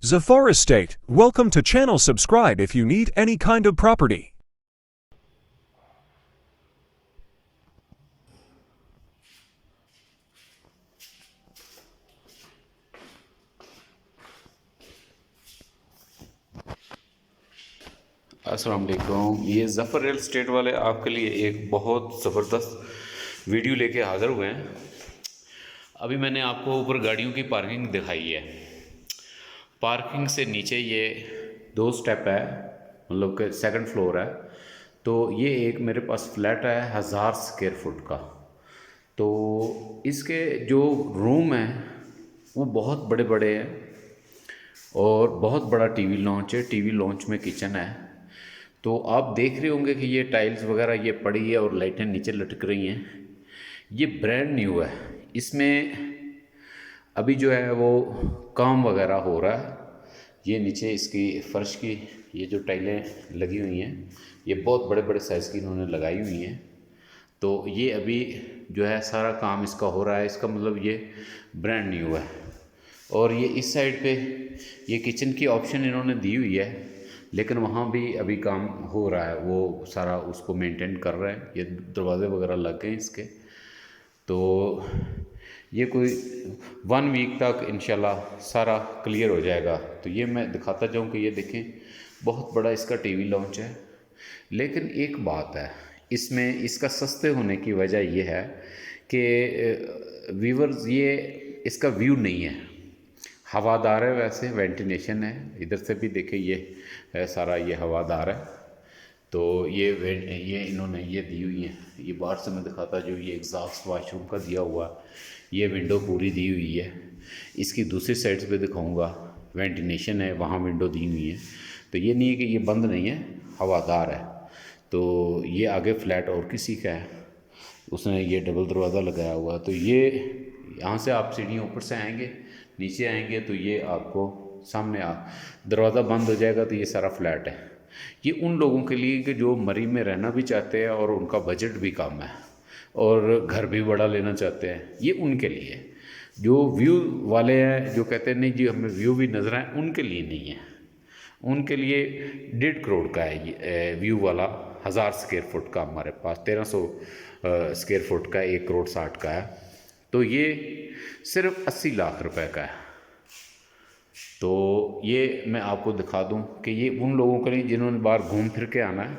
Zafar Estate, welcome to channel. Subscribe if you need any kind of property. अस्सलाम वालेकुम। ये Zafar real estate वाले आपके लिए एक बहुत ज़बरदस्त वीडियो लेके हाज़िर हुए हैं। अभी मैंने आपको ऊपर गाड़ियों की पार्किंग दिखाई है। पार्किंग से नीचे ये 2 स्टेप है, मतलब कि सेकंड फ्लोर है। तो ये एक मेरे पास फ्लैट है 1000 स्क्वायर फुट का। तो इसके जो रूम हैं वो बहुत बड़े बड़े हैं और बहुत बड़ा टीवी लॉन्च है। टीवी लॉन्च में किचन है। तो आप देख रहे होंगे कि ये टाइल्स वगैरह ये पड़ी है और लाइटें नीचे लटक रही हैं। ये ब्रांड न्यू है। इसमें अभी जो है वो काम वगैरह हो रहा है। ये नीचे इसकी फ़र्श की ये जो टाइलें लगी हुई हैं ये बहुत बड़े बड़े साइज़ की इन्होंने लगाई हुई हैं। तो ये अभी जो है सारा काम इसका हो रहा है। इसका मतलब ये ब्रांड न्यू है। और ये इस साइड पे ये किचन की ऑप्शन इन्होंने दी हुई है, लेकिन वहाँ भी अभी काम हो रहा है। वो सारा उसको मेंटेन कर रहे हैं। ये दरवाज़े वगैरह लग गए इसके। तो ये कोई 1 वीक तक इंशाल्लाह सारा क्लियर हो जाएगा। तो ये मैं दिखाता जाऊँ कि ये देखें बहुत बड़ा इसका टीवी लॉन्च है। लेकिन एक बात है, इसमें इसका सस्ते होने की वजह ये है कि व्यूवर्स ये इसका व्यू नहीं है, हवादार है। वैसे वेंटिलेशन है, इधर से भी देखे ये है सारा, ये हवादार है। तो ये इन्होंने ये दी हुई है। ये बाहर से मैं दिखाता जो ये एग्जॉस्ट वाशरूम का दिया हुआ, ये विंडो पूरी दी हुई है। इसकी दूसरी साइड पे दिखाऊंगा, वेंटिलेशन है, वहाँ विंडो दी हुई है। तो ये नहीं है कि ये बंद नहीं है, हवादार है। तो ये आगे फ्लैट और किसी का है, उसने ये डबल दरवाज़ा लगाया हुआ। तो ये यहाँ से आप सीढ़ियाँ ऊपर से आएंगे, नीचे आएंगे तो ये आपको सामने दरवाज़ा बंद हो जाएगा। तो ये सारा फ्लैट है। ये उन लोगों के लिए कि जो मरी में रहना भी चाहते हैं और उनका बजट भी कम है और घर भी बड़ा लेना चाहते हैं, ये उनके लिए। जो व्यू वाले हैं, जो कहते हैं नहीं जी हमें व्यू भी नज़र आए, उनके लिए नहीं है। उनके लिए 1.5 करोड़ का है ये व्यू वाला। 1000 स्क्वायर फुट का हमारे पास 1300 स्क्वायर फुट का 1 करोड़ 60 का है। तो ये सिर्फ 80 लाख रुपए का है। तो ये मैं आपको दिखा दूं कि ये उन लोगों के लिए जिन्होंने बाहर घूम फिर के आना है,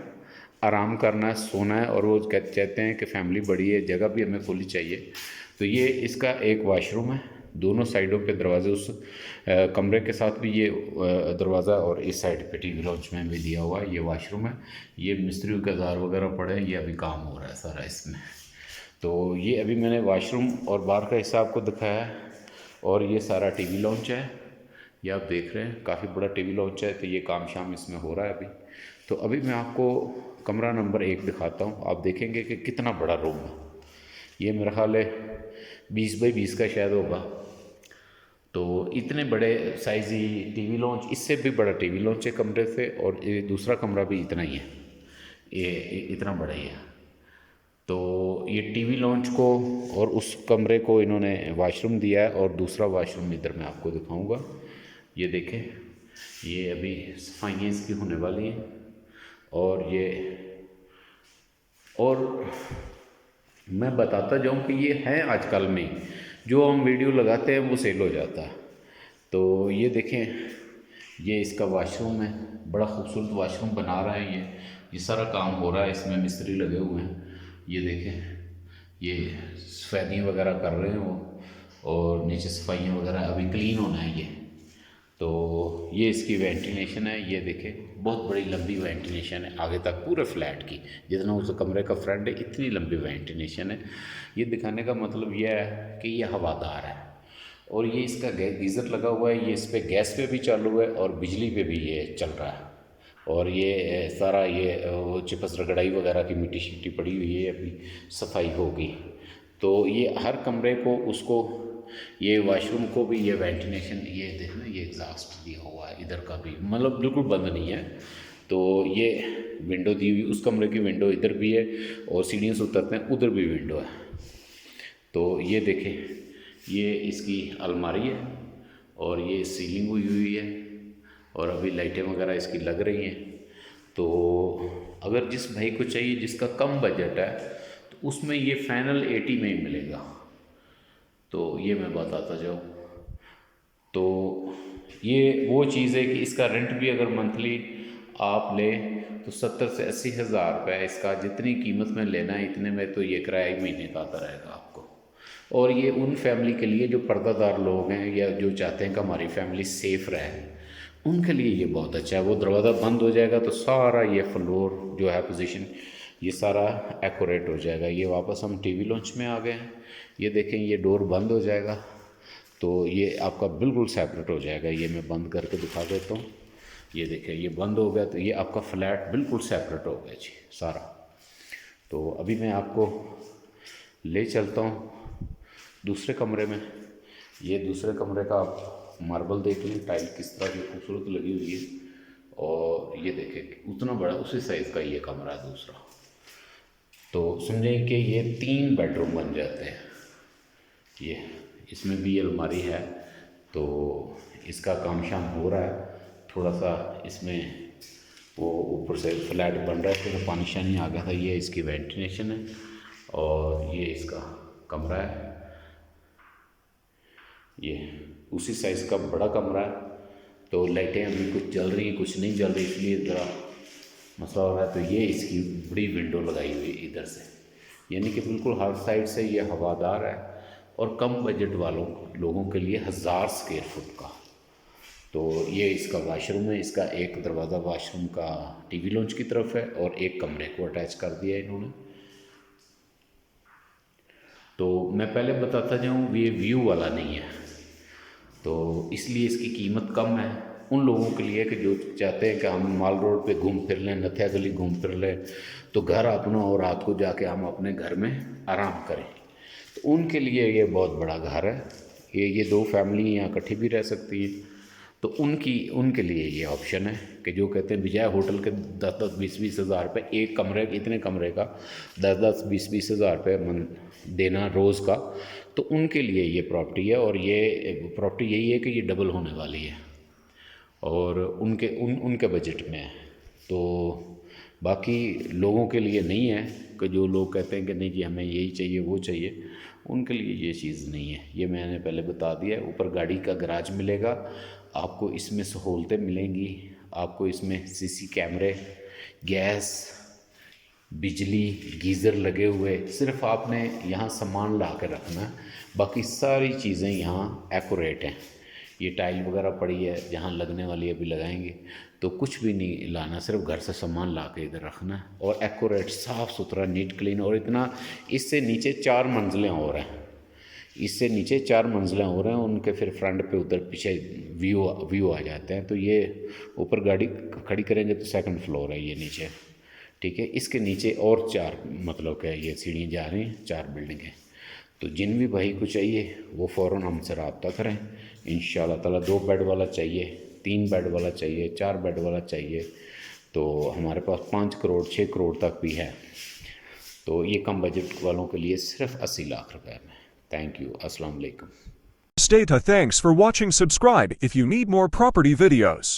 आराम करना है, सोना है, और वो कहते हैं कि फैमिली बड़ी है, जगह भी हमें खुली चाहिए। तो ये इसका एक वाशरूम है, दोनों साइडों पे दरवाजे, उस कमरे के साथ भी ये दरवाज़ा, और इस साइड पे टीवी लॉन्च में भी दिया हुआ है। ये वाशरूम है। ये मिस्त्रियों के औजार वगैरह पड़े, ये अभी काम हो रहा है सारा इसमें। तो ये अभी मैंने वाशरूम और बाहर का हिस्सा आपको दिखाया है। और ये सारा टीवी लॉन्च है, ये आप देख रहे हैं, काफ़ी बड़ा टीवी लॉन्च है। तो ये काम शाम इसमें हो रहा है अभी। तो अभी मैं आपको कमरा नंबर 1 दिखाता हूँ। आप देखेंगे कि कितना बड़ा रूम है। ये मेरा ख्याल है 20 बाई 20 का शायद होगा। तो इतने बड़े साइज़ ही टीवी लॉन्च, इससे भी बड़ा टीवी लॉन्च है कमरे से, और ये दूसरा कमरा भी इतना ही है, ये इतना बड़ा ही है। तो ये टीवी लॉन्च को और उस कमरे को इन्होंने वाशरूम दिया है, और दूसरा वाशरूम इधर मैं आपको दिखाऊंगा। ये देखें, ये अभी सफाइयाँ इसकी होने वाली हैं। और मैं बताता जाऊं कि ये है आजकल में जो हम वीडियो लगाते हैं वो सेल हो जाता है। तो ये देखें, ये इसका वाशरूम है, बड़ा खूबसूरत वाशरूम बना रहा है। ये सारा काम हो रहा है, इसमें मिस्त्री लगे हुए हैं। ये देखें, ये सफेदी वगैरह कर रहे हैं वो, और नीचे सफाइयाँ वगैरह अभी क्लीन होना है ये। तो ये इसकी वेंटिलेशन है। ये देखें, बहुत बड़ी लंबी वेंटिलेशन है आगे तक पूरे फ्लैट की, जितना उस कमरे का फ्रंट है इतनी लंबी वेंटिलेशन है। ये दिखाने का मतलब यह है कि ये हवादार है। और ये इसका गीज़र लगा हुआ है, ये इस पर गैस पे भी चालू है और बिजली पे भी ये चल रहा है। और ये सारा ये वो चिपस रगड़ाई वगैरह की मिट्टी शिट्टी पड़ी हुई है, अभी सफाई होगी। तो ये हर कमरे को उसको, ये वाशरूम को भी ये वेंटिलेशन, ये देखना, ये एग्जॉस्ट दिया हुआ है इधर का भी, मतलब बिल्कुल बंद नहीं है। तो ये विंडो दी हुई, उस कमरे की विंडो इधर भी है, और सीढ़ियों से उतरते हैं उधर भी विंडो है। तो ये देखें, ये इसकी अलमारी है, और ये सीलिंग हुई हुई है। और अभी लाइटें वगैरह इसकी लग रही हैं। तो अगर जिस भाई को चाहिए जिसका कम बजट है तो उसमें ये फाइनल 80 में ही मिलेगा। तो ये मैं बताता जाऊँ तो ये वो चीज़ है कि इसका रेंट भी अगर मंथली आप लें तो 70 से 80 हज़ार रुपये इसका, जितनी कीमत में लेना है इतने में तो ये किराया महीने का आता रहेगा आपको। और ये उन फैमिली के लिए जो पर्दादार लोग हैं या जो चाहते हैं कि हमारी फैमिली सेफ़ रहे, उनके लिए ये बहुत अच्छा है। वो दरवाज़ा बंद हो जाएगा तो सारा ये फ्लोर जो है पोजीशन ये सारा एक्यूरेट हो जाएगा। ये वापस हम टीवी लॉन्च में आ गए हैं। ये देखें ये डोर बंद हो जाएगा तो ये आपका बिल्कुल सेपरेट हो जाएगा। ये मैं बंद करके दिखा देता हूँ। ये देखें ये बंद हो गया तो ये आपका फ्लैट बिल्कुल सेपरेट हो गया जी सारा। तो अभी मैं आपको ले चलता हूँ दूसरे कमरे में। ये दूसरे कमरे का आप मार्बल देख लें, टाइल किस तरह की खूबसूरत लगी हुई है। और ये देखें उतना बड़ा उसी साइज़ का ये कमरा है दूसरा। तो समझें कि ये 3 बेडरूम बन जाते हैं। ये इसमें भी अलमारी है तो इसका काम शाम हो रहा है। थोड़ा सा इसमें वो ऊपर से फ्लैट बन रहा है तो पानी शानी आ गया था। ये इसकी वेंटिलेशन है और ये इसका कमरा है। ये उसी साइज़ का बड़ा कमरा है। तो लाइटें अभी कुछ जल रही हैं कुछ नहीं जल रही, इसलिए ज़रा मसला हो रहा है। तो ये इसकी बड़ी विंडो लगाई हुई है इधर से, यानी कि बिल्कुल हर साइड से ये हवादार है। और कम बजट वालों लोगों के लिए 1000 स्क्वायर फुट का। तो ये इसका वाशरूम है। इसका एक दरवाज़ा वाशरूम का टीवी लॉन्च की तरफ है और एक कमरे को अटैच कर दिया है इन्होंने। तो मैं पहले बताता जाऊँ ये व्यू वाला नहीं है तो इसलिए इसकी कीमत कम है उन लोगों के लिए कि जो चाहते हैं कि हम माल रोड पे घूम फिर लें, नथिया गली घूम फिर लें, तो घर अपना और रात को जाके हम अपने घर में आराम करें। तो उनके लिए ये बहुत बड़ा घर है। ये 2 फैमिली यहाँ इकट्ठी भी रह सकती है। तो उनके लिए ये ऑप्शन है कि जो कहते हैं बजाय होटल के 10-10, 20-20 हज़ार रुपये एक कमरे इतने कमरे का 10-10, 20-20 हज़ार रुपये देना रोज़ का, तो उनके लिए ये प्रॉपर्टी है। और ये प्रॉपर्टी यही है कि ये डबल होने वाली है और उनके बजट में है। तो बाकी लोगों के लिए नहीं है कि जो लोग कहते हैं कि नहीं जी हमें यही चाहिए वो चाहिए, उनके लिए ये चीज़ नहीं है। ये मैंने पहले बता दिया है। ऊपर गाड़ी का गराज मिलेगा आपको, इसमें सहूलतें मिलेंगी आपको। इसमें सीसी कैमरे, गैस, बिजली, गीज़र लगे हुए। सिर्फ आपने यहाँ सामान ला के रखना है, बाकी सारी चीज़ें यहाँ एक्यूरेट हैं। ये टाइल वगैरह पड़ी है जहाँ लगने वाली अभी लगाएंगे, तो कुछ भी नहीं लाना, सिर्फ घर से सामान ला के इधर रखना है। और एक्यूरेट, साफ़ सुथरा, नीट क्लीन। और इतना इससे नीचे 4 मंजिलें और हैं, इससे नीचे 4 मंजिलें हो रहे हैं। उनके फिर फ्रंट पे उधर पीछे व्यू आ जाते हैं। तो ये ऊपर गाड़ी खड़ी करेंगे तो 2nd फ्लोर है ये नीचे, ठीक है। इसके नीचे और 4 मतलब क्या ये सीढ़ियाँ जा रही हैं, 4 बिल्डिंगें। तो जिन भी भाई को चाहिए वो फ़ौरन हमसे रब्ता करें। इंशाल्लाह ताला 2 बेड वाला चाहिए, 3 बेड वाला चाहिए, 4 बेड वाला चाहिए, तो हमारे पास 5 करोड़ 6 करोड़ तक भी है। तो ये कम बजट वालों के लिए सिर्फ 80 लाख रुपए में। Thank you. Assalamu alaikum. Thanks for watching. Subscribe if you need more property videos.